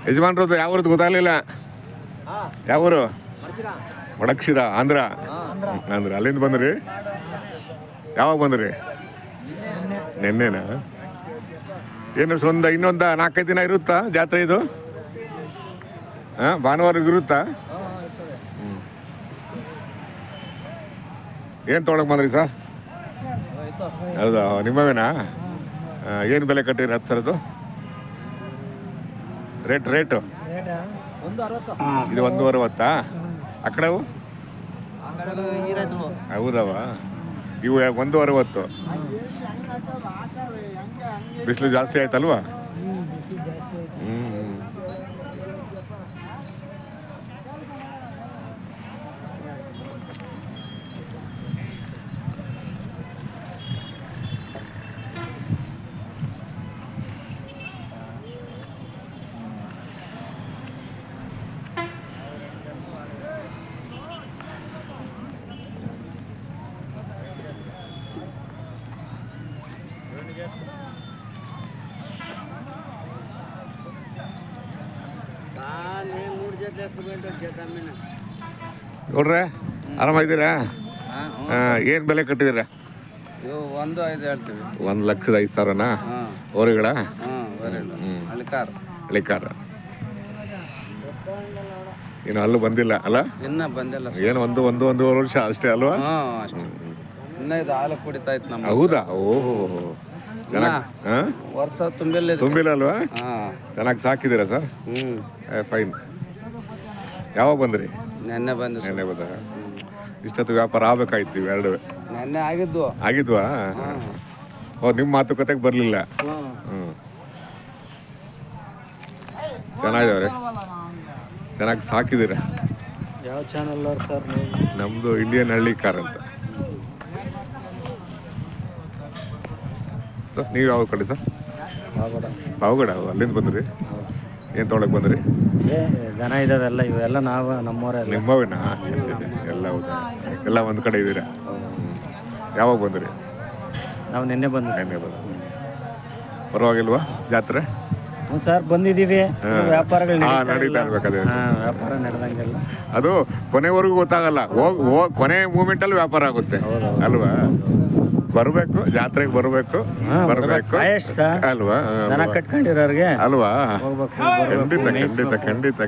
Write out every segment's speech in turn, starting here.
ಯಜಮಾನ್ರದ್ದು ಯಾವ್ರದ್ದು ಗೊತ್ತಾಗಲಿಲ್ಲ. ಯಾವೂರು? ಮಡಕ್ಷಿರ, ಆಂಧ್ರ. ಅಲ್ಲಿಂದ ಬಂದ್ರಿ? ಯಾವಾಗ ಬಂದ್ರಿ? ನೆನ್ನೆನಾ? ಏನು ಇನ್ನೊಂದು 4-5 ದಿನ ಇರುತ್ತಾ ಜಾತ್ರೆ ಇದು? ಭಾನುವಾರಕ್ಕೆ ಇರುತ್ತಾ? ಏನು ತೊಗೊಳಕ್ ಬಂದ್ರಿ ಸರ್? ಹೌದಾ, ನಿಮ್ಮವೇನಾ? ಏನು ಬೆಲೆ ಕಟ್ಟಿರಿ 10 ಥರದ್ದು? ರೇಟು ಇದು 160. ಆ ಕಡೆವು? ಹೌದವ, ಇವು 160. ಬಿಸಿಲು ಜಾಸ್ತಿ ಆಯ್ತಲ್ವಾ? ನೋಡ್ರೆ, ಆರಾಮಾಗಿದ್ದೀರಾ? ಏನು ಬೆಲೆ ಕಟ್ಟಿದ್ದೀರಾ? 1,500 ಹೇಳ್ತೀವಿ. 1,05,000ನಾ? ಓರಿಗಳ? ಹಳಿಕಾರ. ಇನ್ನು ಅಲ್ಲೂ ಬಂದಿಲ್ಲ ಅಲ್ಲ? ಇನ್ನ ಬಂದಿಲ್ಲ. ಏನು ಒಂದೂವರೆ ವರ್ಷ ಅಷ್ಟೇ ಅಲ್ವಾ? ಇನ್ನ ಇದು ಹಾಲು ಕುಡಿತಾ ಇತ್ತು ನಮ್ಮ. ಹೌದಾ? ಓಹೋ, ಚೆನ್ನಾಗಿ ವರ್ಷ ತುಂಬಿಲ್ಲ ಅಲ್ವಾ? ಚೆನ್ನಾಗಿ ಸಾಕಿದ್ದೀರಾ ಸರ್? ಫೈನ್. ಯಾವಾಗ ಬಂದ್ರಿ? ನೆನ್ನೆ ಬಂದ. ಇಷ್ಟೊತ್ತು ವ್ಯಾಪಾರ ಆಗ್ಬೇಕಾಯ್ತು ಇವೆರಡು? ನೆನ್ನೆ ಆಗಿದ್ವಾ? ನಿಮ್ಮ ಮಾತುಕತೆಗೆ ಬರಲಿಲ್ಲ. ಚೆನ್ನಾಗಿದ್ದಾವ್ರೆ, ಚೆನ್ನಾಗಿ ಸಾಕಿದ್ದೀರ. ಯಾವ ಚಾನಲ್ ಸರ್? ನಮ್ಮದು ಇಂಡಿಯನ್ ಹಳ್ಳಿಕಾರ್ ಅಂತ ಸರ್. ನೀವು ಯಾವ ಕಡೆ ಸರ್? ಪಾವಗಡ. ಅಲ್ಲಿಂದ ಬಂದ್ರಿ? ಏನು ತೊಗೊಳಕ್ ಬಂದ್ರಿ? ದನ ಇದಾವೆಲ್ಲ, ಇವೆಲ್ಲ ನಾವು ನಮ್ಮವರೇ. ನಿಮ್ಮವೇನಾ? ಎಲ್ಲ ಹೌದಾ? ಎಲ್ಲ ಒಂದು ಕಡೆ ಇದ್ದೀರಾ? ಯಾವಾಗ ಬಂದ್ರಿ? ನಾವು ನೆನ್ನೆ ಬಂದು. ಪರವಾಗಿಲ್ವಾ ಜಾತ್ರೆ? ಹ್ಞೂ ಸರ್, ಬಂದಿದ್ದೀವಿ. ವ್ಯಾಪಾರಗಳು ನಡೀತಾ ಇರ್ಬೇಕಾದ್ರೆ ವ್ಯಾಪಾರ ನಡೆದಂಗೆಲ್ಲ ಅದು ಕೊನೆವರೆಗೂ ಗೊತ್ತಾಗಲ್ಲ. ಕೊನೆ ಮೂಮೆಂಟಲ್ಲಿ ವ್ಯಾಪಾರ ಆಗುತ್ತೆ ಅಲ್ವಾ? ಬರಬೇಕು, ಜಾತ್ರೆಗೆ ಬರಬೇಕು ಅಲ್ವಾ? ದನ ಕಟ್ಕೊಂಡಿರೋರಿಗೆ ಅಲ್ವಾ?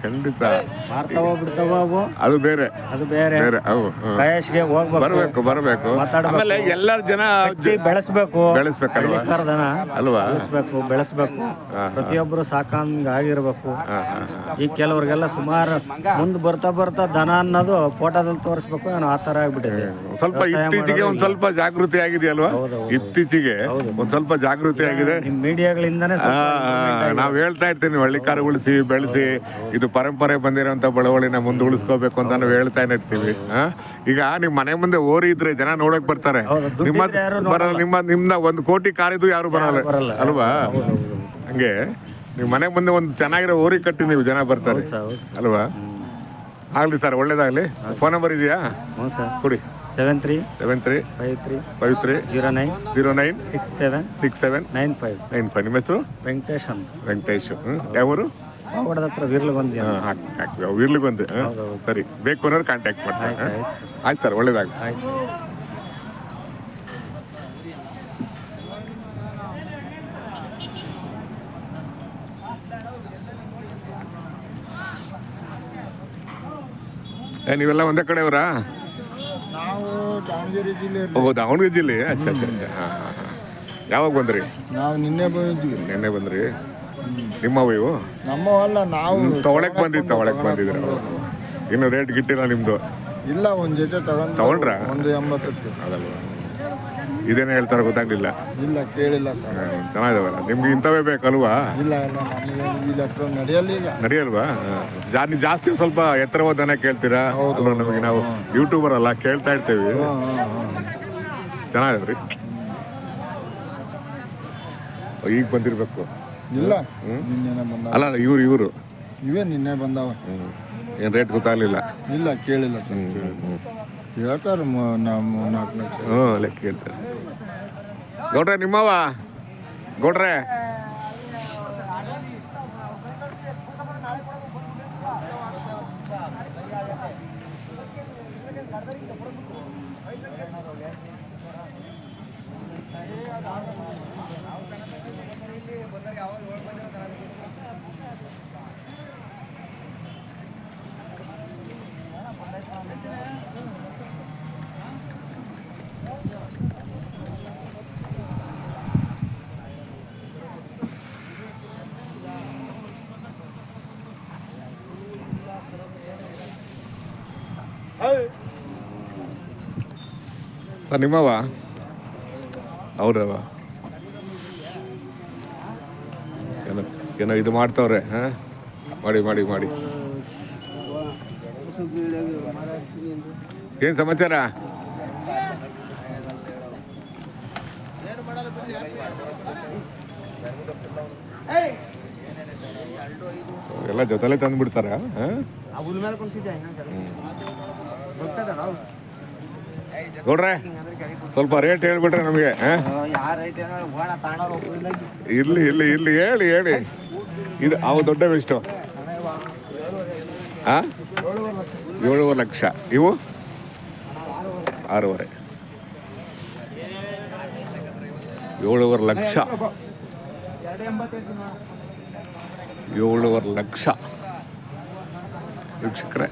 ಖಂಡಿತ ಅದು ಬೇರೆ ಬರಬೇಕು. ಆಮೇಲೆ ಎಲ್ಲರ ಜನ ಬೆಳೆಸ್ಬೇಕಲ್ವಾ? ಅಲ್ವಾ? ಬೆಳೆಸ್ಬೇಕು. ಪ್ರತಿಯೊಬ್ಬರು ಸಾಕಂಗ್ ಆಗಿರ್ಬೇಕು. ಈಗ ಕೆಲವ್ರಿಗೆಲ್ಲ ಸುಮಾರು ಮುಂದೆ ಬರ್ತಾ ದನ ಅನ್ನೋದು ಫೋಟೋದಲ್ಲಿ ತೋರಿಸ್ಬೇಕು ಏನೋ ಆ ತರ ಆಗ್ಬಿಟ್ಟಿದೆ. ಸ್ವಲ್ಪ ಇತ್ತೀಚೆಗೆ ಒಂದ್ ಸ್ವಲ್ಪ ಜಾಗೃತಿ ಆಗಿದೆಯಲ್ವಾ? ಇತ್ತೀಚೆಗೆ ಒಂದ್ ಸ್ವಲ್ಪ ಜಾಗೃತಿ ಆಗಿದೆ ಮೀಡಿಯಾಗಳಿಂದಾನೇ. ನಾವ್ ಹೇಳ್ತಾ ಇರ್ತೀನಿ, ಹಳ್ಳಿಕಾರ ಉಳಿಸಿ ಬೆಳೆಸಿ, ಇದು ಪರಂಪರೆ ಬಂದಿರೋಂತ ಬಳವಳಿನ ಮುಂದೆ ಉಳಿಸ್ಕೋಬೇಕು ಅಂತ ನಾವು ಹೇಳ್ತಾನೆ ಇರ್ತೀವಿ. ಈಗ ನಿಮ್ ಮನೆ ಮುಂದೆ ಓರಿ ಇದ್ರೆ ಜನ ನೋಡಕ್ ಬರ್ತಾರೆ. ನಿಮ್ದ 1 ಕೋಟಿ ಕಾರಿದ್ರು ಯಾರು ಬರಲ್ಲ ಅಲ್ವಾ? ಹಂಗೆ ನಿಮ್ ಮನೆ ಮುಂದೆ ಒಂದು ಚೆನ್ನಾಗಿರೋ ಓರಿ ಕಟ್ಟಿ ನೀವು ಜನ ಬರ್ತಾರೆ ಅಲ್ವಾ? ಆಗ್ಲಿ ಸರ್, ಒಳ್ಳೇದಾಗ್ಲಿ. ಫೋನ್ ನಂಬರ್ ಇದೆಯಾ? ಕೊಡಿ. 7353 09 67 95. ನಿಮ್ಮ ಹೆಸರು? ವೆಂಕಟೇಶ್. ಯಾವೂರು? ವೀರ್ಲಗೊಂದಿ. ವೀರ್ಲಗೊಂದಿ. ಸರಿ, ಬೇಕು ಅನ್ನೋರು ಕಾಂಟ್ಯಾಕ್ಟ್ ಮಾಡ್ತಾರೆ. ಆಯ್ತು ಸರ್, ಒಳ್ಳೇದಾಗ್ಲಿ. ನೀವೆಲ್ಲ ಒಂದೇ ಕಡೆಯವರಾ? ದಾವಣಗೆರೆ ಜಿಲ್ಲೆ. ಅಚ್ಚಾ. ಯಾವಾಗ ಬಂದ್ರಿ? ನಾವು ನಿನ್ನೆ ಬಂದ್ರಿ. ನಿಮ್ಮವು ಇವು? ನಮ್ಮವಲ್ಲ, ನಾವು ತಗೊಳಕ್ ಬಂದಿದ್ರ? ಇನ್ನು ರೇಟ್ ಗಿಟ್ಟಿಲ್ಲ ನಿಮ್ದು? ಇಲ್ಲ, ಒಂದ್ ಜೊತೆ ತಗೊಂಡ್ರ? 180. ಅದಲ್ವಾ? ಇದೇನು ಹೇಳ್ತಾರ ಗೊತ್ತಾಗ್ಲಿಲ್ಲ. ಇಲ್ಲ, ಕೇಳಿಲ್ಲ ಸರ್. ಚೆನ್ನಾಗಿದಾವಲ್ಲ ನಿಮ್ಗೆ? ಇಂಥವೇ ಬೇಕಲ್ವಾ? ಇಲ್ಲ, ನಡೆಯಲ್ವಾ? ಜಾಸ್ತಿ ಸ್ವಲ್ಪ ಎತ್ತರವಾದ ದನ ಕೇಳ್ತೀರಾ? ನಮಗೆ ನಾವು ಯೂಟ್ಯೂಬರ್ ಅಲ್ಲ, ಕೇಳ್ತಾ ಇರ್ತೀವಿ. ಚೆನ್ನಾಗಿದ್ರಿ. ಈಗ ಬಂದಿರ್ಬೇಕು. ಇಲ್ಲ, ಅಲ್ಲ ಇವರು ಇವೇ ನಿನ್ನೆ ಬಂದವ. ಏನು ರೇಟ್ ಗೊತ್ತಾಗ್ಲಿಲ್ಲ? ಇಲ್ಲ, ಕೇಳಿಲ್ಲ ಸರ್. ಹೇಳ್ತಾರೆ 4 ಲಕ್ಷ. ಲೆಕ್ಕ ಹೇಳ್ತಾರೆ. ಗೌಡ್ರೆ, ನಿಮ್ಮವ? ಗೌಡ್ರೆ ಸರ್ ನಿಮ್ಮವ ಹೌದವ ಏನೋ ಏನೋ ಇದು ಮಾಡ್ತವ್ರೆ ಹಾಂ ಮಾಡಿ ಮಾಡಿ ಮಾಡಿ ಏನು ಸಮಾಚಾರ ಎಲ್ಲ ಜೊತೆಲೆ ತಂದ್ಬಿಡ್ತಾರ ಹಾಂ ನೋಡ್ರೆ ಸ್ವಲ್ಪ ರೇಟ್ ಹೇಳ್ಬಿಟ್ರೆ ನಮಗೆ ಇಲ್ಲಿ ಇಲ್ಲಿ ಇಲ್ಲಿ ಹೇಳಿ ಹೇಳಿ ಇದು ಅವು ದೊಡ್ಡ ಎಷ್ಟು ಹಾಂ 7.5 ಲಕ್ಷ ಇವು 6.5 7.5 ಲಕ್ಷ 7.5 ಲಕ್ಷ ವೀಕ್ಷಕರೇ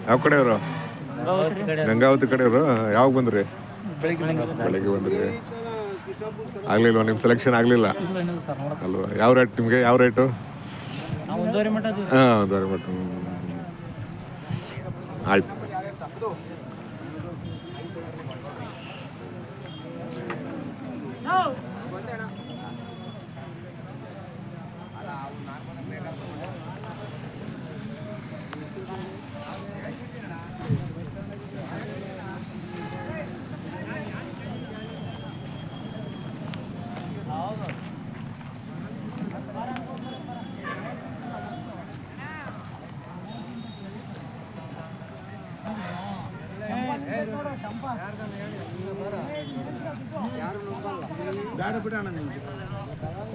ಯಾವ ಕಡೆಯವರು ಗಂಗಾವತಿ ಕಡೆಯವರು ಯಾವಾಗ ಬಂದ್ರಿ ಬೆಳಿಗ್ಗೆ ಬಂದ್ರಿ ಆಗ್ಲಿಲ್ವಾ ನಿಮ್ಮ ಸೆಲೆಕ್ಷನ್ ಆಗ್ಲಿಲ್ಲ ಅಲ್ವಾ ಯಾವ ರೇಟ್ ನಿಮಗೆ ಯಾವ ರೇಟು ಹಾಂ ಒಂದೂವರೆ ಮಟ್ಟ ಆಯ್ತು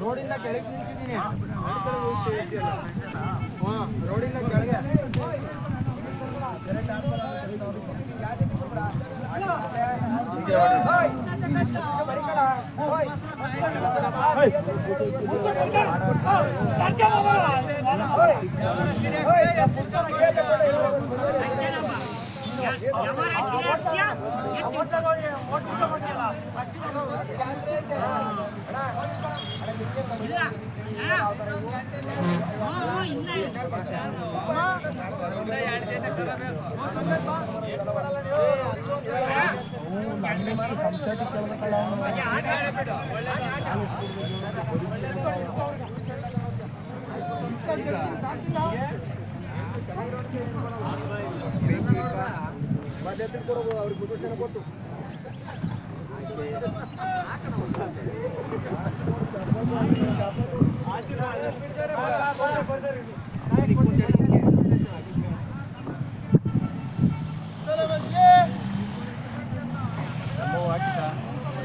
ರೋಡಿಂದ ಕೆಳಗೆ ನಿಲ್ಸಿದ್ದೀನಿ ರೋಡಿಂದ ಕೆಳಗೆ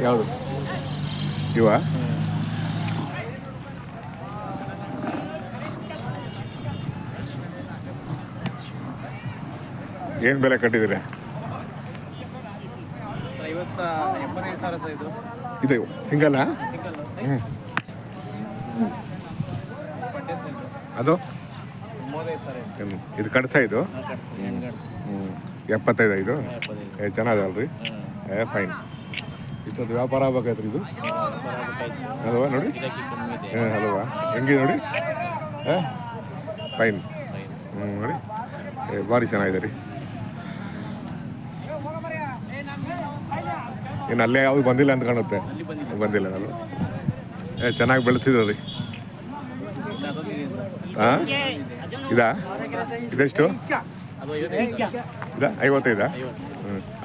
ಯಾವುದು ಇವ ಏನು ಬೆಲೆ ಕಟ್ಟಿದ್ದೀರಾ? 85,000 ಇದು ಇದು ಸಿಂಗಲ್ಲ? ಹ್ಞೂ ಅದು 35,000 ಇದು ಕಟ್ಸ ಇದು 75 ಇದು ಚೆನ್ನಾಗಲ್ರಿ ಫೈನ್. ಇಷ್ಟೊಂದು ವ್ಯಾಪಾರ ಆಗ್ಬೇಕಾಯ್ತು ಇದು ಅಲ್ವಾ ನೋಡಿ ಅಲ್ವಾ ಹೆಂಗೆ ನೋಡಿ ಫೈನ್ ನೋಡಿ ಭಾರಿ ಚೆನ್ನಾಗಿದೆ ರೀ. ಇನ್ನು ಅಲ್ಲೇ ಯಾವುದು ಬಂದಿಲ್ಲ ಅಂತ ಕಾಣುತ್ತೆ ಬಂದಿಲ್ಲ ಅಲ್ವ ಚೆನ್ನಾಗಿ ಬೆಳೆಸಿದ್ರು ರೀ. ಹಾಂ ಇದಾ ಇದೆಷ್ಟು ಇದಾ 55?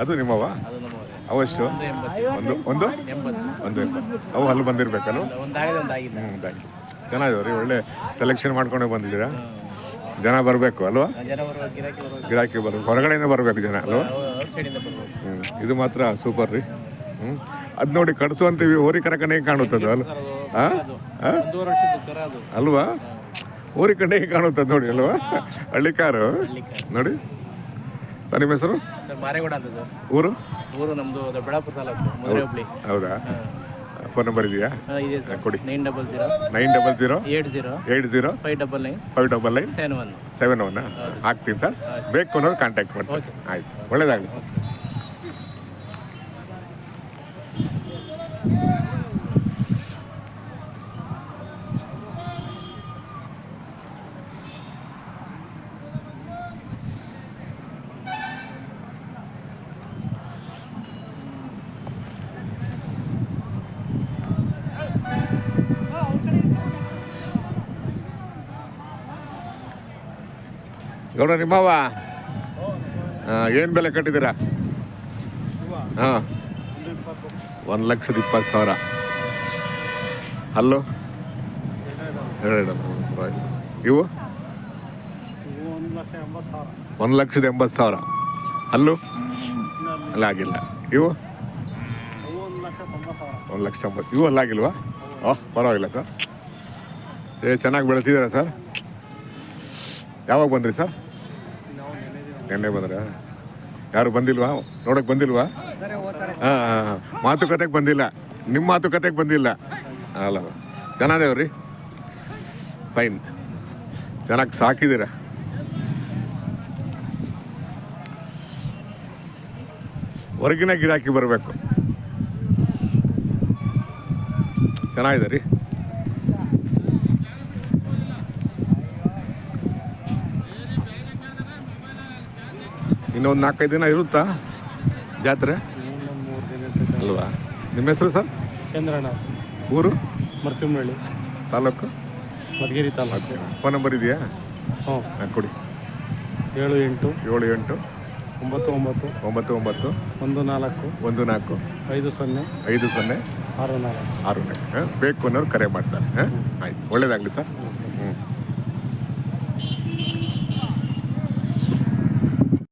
ಅದು ನಿಮ್ಮವ ಅವಷ್ಟು ಒಂದು 80 ಅವು ಅಲ್ಲಿ ಬಂದಿರ್ಬೇಕಲ್ವ? ಚೆನ್ನಾಗಿದಾವೆ ರೀ ಒಳ್ಳೆ ಸೆಲೆಕ್ಷನ್ ಮಾಡ್ಕೊಂಡೇ ಬಂದಿದ್ದೀರಾ. ಜನ ಬರಬೇಕು ಅಲ್ವಾ? ಗಿರಾಕಿ ಬರ್ಬೇಕು ಹೊರಗಡೆಯಿಂದ ಬರಬೇಕು ಜನ ಅಲ್ವಾ? ಇದು ಮಾತ್ರ ಸೂಪರ್ ರೀ. ಅದು ನೋಡಿ ಕಡಿಸು ಅಂತೀವಿ ಹೋರಿ ಕರಕನೇ ಕಾಣುತ್ತದು ಅಲ್ವಾ? ಅಲ್ವಾ ಊರಿ ಕಡೆಗೆ ಕಾಣುತ್ತದೆ ನೋಡಿ ಅಲ್ವಾ ಹಳ್ಳಿ ಕಾರು ನೋಡಿ ಸರ್ ನಿಮ್ಮ ಹೆಸರು ಸರ್ ಮಾರೇಗೌಡ ಅಂತ ಸರ್. ಊರು ಊರು ನಮ್ಮದು ದೊಡ್ಡಬಳ್ಳಾಪುರ ತಾಲೂಕು ಮಧುರೆ ಹುಬ್ಳಿ. ಹೌದಾ ಫೋನ್ ನಂಬರ್ ಇದೆಯಾ ಇದೆ ಸರ್. ಕೊಡಿ 900 900 80 80 599 599 71. 71 ಹಾಕ್ತೀನಿ ಸರ್ ಬೇಕು ಅನ್ನೋರು ಕಾಂಟ್ಯಾಕ್ಟ್ ಮಾಡ್ತೀನಿ ಆಯ್ತು ಒಳ್ಳೇದಾಗಲಿ ಸರ್. ಗೌಡ ನಿಮ್ಮವ ಏನು ಬೆಲೆ ಕಟ್ಟಿದ್ದೀರಾ? ಹಾಂ 1,20,000. ಅಲ್ಲೋ ಇವು 1,80,000. ಅಲ್ಲೂ ಅಲ್ಲ ಆಗಿಲ್ಲ. ಇವು 1,90,000. ಇವು ಅಲ್ಲಾಗಿಲ್ವಾ? ಪರವಾಗಿಲ್ಲ ಸರ್. ಚೆನ್ನಾಗಿ ಬೆಳೆಸಿದ್ದೀರಾ ಸರ್? ಯಾವಾಗ ಬಂದ್ರಿ ಸರ್? ನೆನ್ನೆ ಬಂದ್ರ? ಯಾರು ಬಂದಿಲ್ವಾ ನೋಡಕ್ ಬಂದಿಲ್ವಾ? ಹಾಂ ಮಾತುಕತೆಗೆ ಬಂದಿಲ್ಲ, ನಿಮ್ಮ ಮಾತುಕತೆಗೆ ಬಂದಿಲ್ಲ ಅಲ್ಲ. ಚೆನ್ನಾದೇವ್ರಿ, ಫೈನ್, ಚೆನ್ನಾಗಿ ಸಾಕಿದ್ದೀರ. ಹೊರಗಿನ ಗಿರಾಕಿ ಬರಬೇಕು. ಚೆನ್ನಾಗಿದೆ ರೀ. ಇನ್ನೊಂದು 4-5 ದಿನ ಇರುತ್ತಾ ಜಾತ್ರೆ ಅಲ್ವಾ? ನಿಮ್ಮ ಹೆಸರು ಸರ್? ಚಂದ್ರಣ್ಣ, ಊರು? ಮರ್ತಿಮಳ್ಳಿ ತಾಲೂಕು? ಮಧುಗಿರಿ ತಾಲೂಕು. ಫೋನ್ ನಂಬರ್ ಇದೆಯಾ? ಹ್ಞೂ, ಕೊಡಿ. 78 78 99 99 14 14 50 50 64 64 ಬೇಕು ಅನ್ನೋರು ಕರೆ ಮಾಡ್ತಾರೆ. ಆಯ್ತು, ಒಳ್ಳೇದಾಗಲಿ ಸರ್. ಹ್ಞೂ.